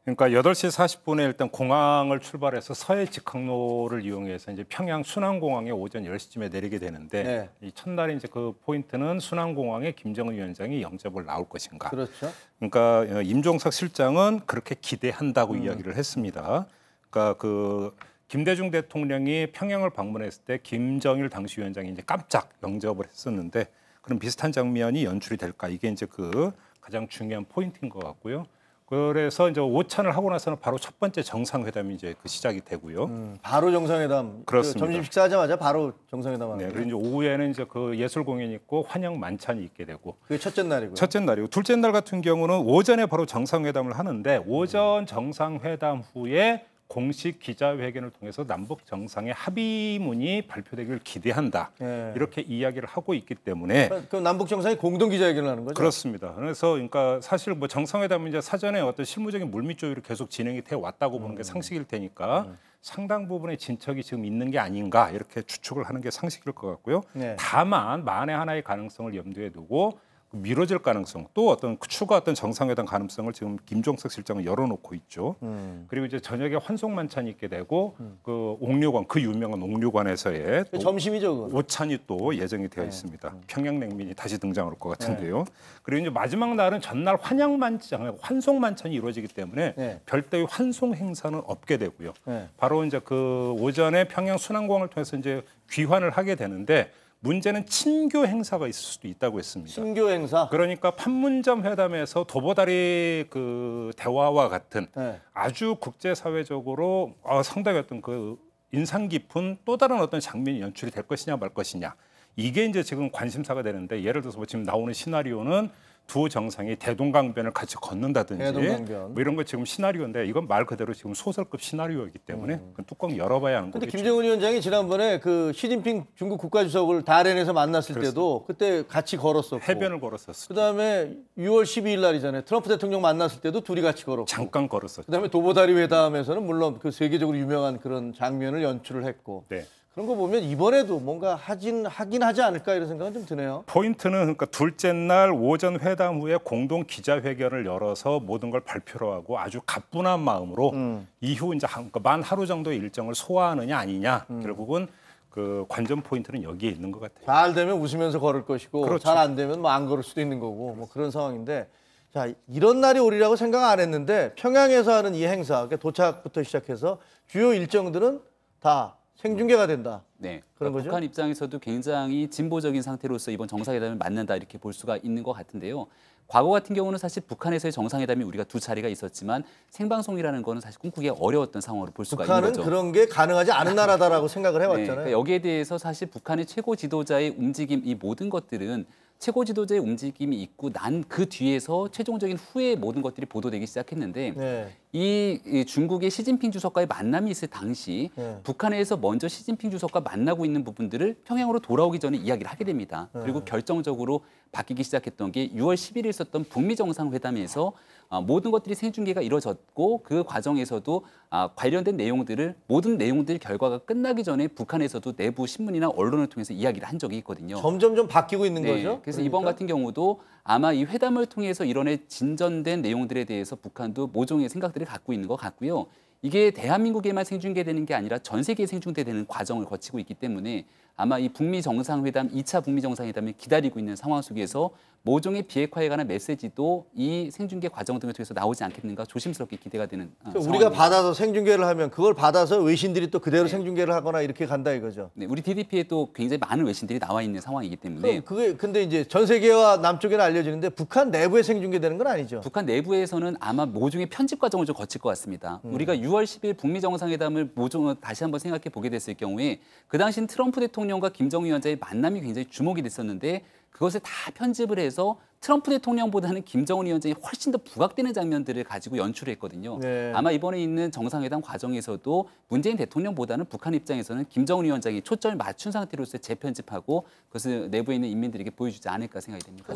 그러니까 8시 40분에 일단 공항을 출발해서 서해 직항로를 이용해서 이제 평양 순안공항에 오전 10시쯤에 내리게 되는데 네. 이 첫날에 이제 그 포인트는 순안공항에 김정은 위원장이 영접을 나올 것인가. 그렇죠. 그러니까 임종석 실장은 그렇게 기대한다고 이야기를 했습니다. 그러니까 그 김대중 대통령이 평양을 방문했을 때 김정일 당시 위원장이 이제 깜짝 영접을 했었는데 그런 비슷한 장면이 연출이 될까 이게 이제 그 가장 중요한 포인트인 것 같고요. 그래서 이제 오찬을 하고 나서는 바로 첫 번째 정상회담이 이제 그 시작이 되고요. 바로 정상회담. 그렇습니다. 점심 식사하자마자 바로 정상회담 하는 네, 거예요. 그리고 이제 오후에는 이제 그 예술 공연이 있고 환영 만찬이 있게 되고 그게 첫째 날이고요. 첫째 날이고 둘째 날 같은 경우는 오전에 바로 정상회담을 하는데 오전 정상회담 후에 공식 기자회견을 통해서 남북 정상의 합의문이 발표되기를 기대한다. 네. 이렇게 이야기를 하고 있기 때문에 그럼 남북 정상이 공동 기자회견을 하는 거죠? 그렇습니다. 그래서 그러니까 사실 뭐 정상회담은 이제 사전에 어떤 실무적인 물밑 조율이 계속 진행이 돼 왔다고 보는 게 상식일 테니까 상당 부분의 진척이 지금 있는 게 아닌가 이렇게 추측을 하는 게 상식일 것 같고요. 네. 다만 만에 하나의 가능성을 염두에 두고 미뤄질 가능성 또 어떤 추가 어떤 정상회담 가능성을 지금 김종석 실장은 열어놓고 있죠. 그리고 이제 저녁에 환송 만찬이 있게 되고 그 옥류관 그 유명한 옥류관에서의 또 점심이죠, 그건. 오찬이 또 예정이 되어 있습니다. 평양냉면이 다시 등장할 것 같은데요. 그리고 이제 마지막 날은 전날 환영 만찬, 환송 만찬이 이루어지기 때문에 네. 별도의 환송 행사는 없게 되고요. 네. 바로 이제 그 오전에 평양 순안공항을 통해서 이제 귀환을 하게 되는데. 문제는 친교 행사가 있을 수도 있다고 했습니다. 친교 행사. 그러니까 판문점 회담에서 도보다리 그 대화와 같은 네. 아주 국제사회적으로 상당히 어떤 그 인상 깊은 또 다른 어떤 장면이 연출이 될 것이냐 말 것이냐 이게 이제 지금 관심사가 되는데 예를 들어서 뭐 지금 나오는 시나리오는 두 정상이 대동강변을 같이 걷는다든지 대동강변. 뭐 이런 거 지금 시나리오인데 이건 말 그대로 지금 소설급 시나리오이기 때문에 그 뚜껑 열어봐야 하는 근데 거겠죠. 김정은 위원장이 지난번에 그 시진핑 중국 국가주석을 다롄에서 만났을 그렇습니다. 때도 그때 같이 걸었었고 해변을 걸었었죠. 그다음에 6월 12일 날이잖아요. 트럼프 대통령 만났을 때도 둘이 같이 걸었고 잠깐 걸었었죠. 그다음에 도보다리 회담에서는 물론 그 세계적으로 유명한 그런 장면을 연출을 했고 네. 그런 거 보면 이번에도 뭔가 하긴 하지 않을까 이런 생각은 좀 드네요. 포인트는 그러니까 둘째 날 오전 회담 후에 공동 기자회견을 열어서 모든 걸 발표로 하고 아주 가뿐한 마음으로 이후 이제 그러니까 만 하루 정도의 일정을 소화하느냐 아니냐 결국은 그 관전 포인트는 여기에 있는 것 같아요. 잘 되면 웃으면서 걸을 것이고 그렇죠. 잘 안 되면 뭐 안 걸을 수도 있는 거고 뭐 그런 상황인데 자 이런 날이 오리라고 생각 안 했는데 평양에서 하는 이 행사 그러니까 도착부터 시작해서 주요 일정들은 다 생중계가 된다. 네, 그런 그러니까 거죠? 북한 입장에서도 굉장히 진보적인 상태로서 이번 정상회담을 맞는다 이렇게 볼 수가 있는 것 같은데요. 과거 같은 경우는 사실 북한에서의 정상회담이 우리가 두 차례가 있었지만 생방송이라는 거는 사실 꿈꾸기 어려웠던 상황으로 볼 수가 있는 북한은 거죠. 그런 게 가능하지 않은 나라다라고 생각을 네, 해왔잖아요. 그러니까 여기에 대해서 사실 북한의 최고 지도자의 움직임 이 모든 것들은 최고 지도자의 움직임이 있고 난 그 뒤에서 최종적인 후에 모든 것들이 보도되기 시작했는데 네. 이 중국의 시진핑 주석과의 만남이 있을 당시 네. 북한에서 먼저 시진핑 주석과 만나고 있는 부분들을 평양으로 돌아오기 전에 이야기를 하게 됩니다. 그리고 결정적으로 바뀌기 시작했던 게 6월 10일에 있었던 북미 정상회담에서 모든 것들이 생중계가 이루어졌고 그 과정에서도 관련된 내용들을 모든 내용들 결과가 끝나기 전에 북한에서도 내부 신문이나 언론을 통해서 이야기를 한 적이 있거든요. 점점 좀 바뀌고 있는 네, 거죠. 그래서 그러니까? 이번 같은 경우도 아마 이 회담을 통해서 이런의 진전된 내용들에 대해서 북한도 모종의 생각들을 갖고 있는 것 같고요. 이게 대한민국에만 생중계되는 게 아니라 전 세계에 생중계되는 과정을 거치고 있기 때문에 아마 이 북미 정상회담, 2차 북미 정상회담을 기다리고 있는 상황 속에서 모종의 비핵화에 관한 메시지도 이 생중계 과정 등을 통해서 나오지 않겠는가 조심스럽게 기대가 되는 그러니까 상황입니다. 우리가 받아서 생중계를 하면 그걸 받아서 외신들이 또 그대로 생중계를 하거나 이렇게 간다 이거죠. 네, 우리 DDP에 또 굉장히 많은 외신들이 나와 있는 상황이기 때문에 그게 근데 이제 전 세계와 남쪽에는 알려지는데 북한 내부에 생중계되는 건 아니죠. 북한 내부에서는 아마 모종의 편집 과정을 좀 거칠 것 같습니다. 우리가 6월 10일 북미 정상회담을 다시 한번 생각해 보게 됐을 경우에 그 당시엔 트럼프 대통령과 김정은 위원장의 만남이 굉장히 주목이 됐었는데 그것을 다 편집을 해서 트럼프 대통령보다는 김정은 위원장이 훨씬 더 부각되는 장면들을 가지고 연출을 했거든요. 네. 아마 이번에 있는 정상회담 과정에서도 문재인 대통령보다는 북한 입장에서는 김정은 위원장이 초점을 맞춘 상태로서 재편집하고 그것을 내부에 있는 인민들에게 보여주지 않을까 생각이 됩니다.